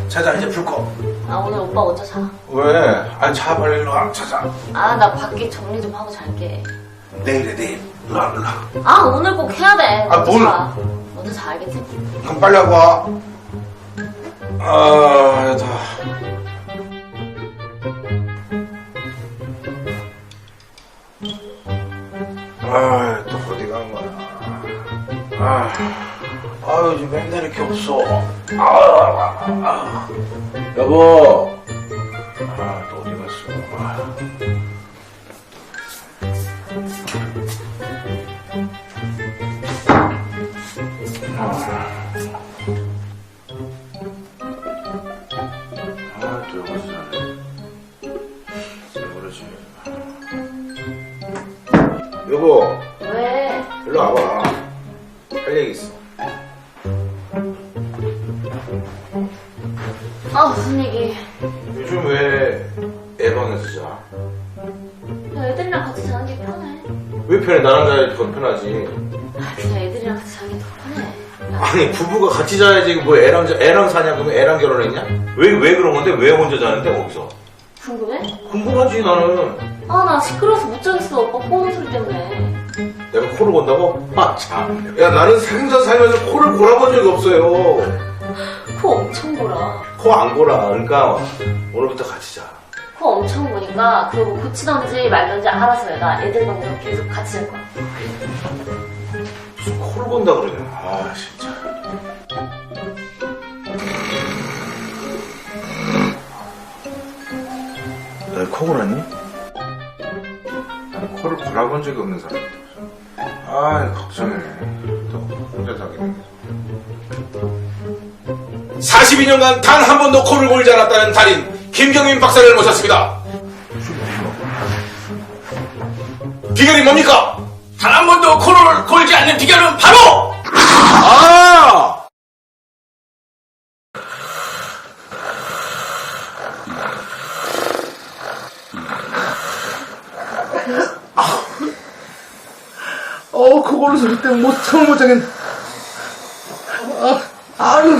자자, 이제 불 꺼. 아, 오늘 오빠 먼저 자. 왜? 아니, 자, 빨리 일로 와. 자자. 아, 나 밖에 정리 좀 하고 잘게. 내일에 내일. 일로 와, 일로 와. 아, 오늘 꼭 해야 돼. 아, 먼저 뭘. 자. 먼저 자, 알겠지? 그럼 빨리 하고 와. 아, 다. 아, 또 어디 간 거야? 요즘 맨날 이렇게 없어. 여보. 또 어디 갔어? 또 여기 있어. 왜 그러지? 여보. 왜? 일로 와봐. 할 얘기 있어. 아, 무슨 얘기? 요즘 왜 애방에서 자? 야, 애들이랑 같이 자는 게 편해. 왜 편해? 나랑 자야지 더 편하지. 아, 그냥 애들이랑 같이 자는 게 더 편해. 아니, 부부가 같이 자야지. 뭐 애랑 사냐? 그러면 애랑 결혼했냐? 왜 그런 건데? 왜 혼자 자는데, 거기서? 궁금해? 궁금하지, 나는. 아, 나 시끄러워서 못 자겠어. 오빠 꼬는 소리 때문에. 내가 코를 건다고? 참. 야, 나는 생전 살면서 코를 골아본 적이 없어요. 코 엄청 골아. 코 안 골아. 그러니까 오늘부터 같이 자. 코 엄청 고니까 그거 뭐 고치던지 말던지 알아서 해. 나 애들 방에서 계속 같이 잘 거야. 무슨 코를 건다 그러냐. 아, 진짜. 너 코 골았니? 나는 코를 골아본 적이 없는 사람인데. 아, 걱정해. 또 혼자 자기는. 42년간 단 한 번도 코를 골지 않았다는 달인 김경민 박사를 모셨습니다. 비결이 뭡니까? 단 한 번도 코를 골지 않는 비결은 바로 그걸로 소리 때문에 못 참겠네. 아유.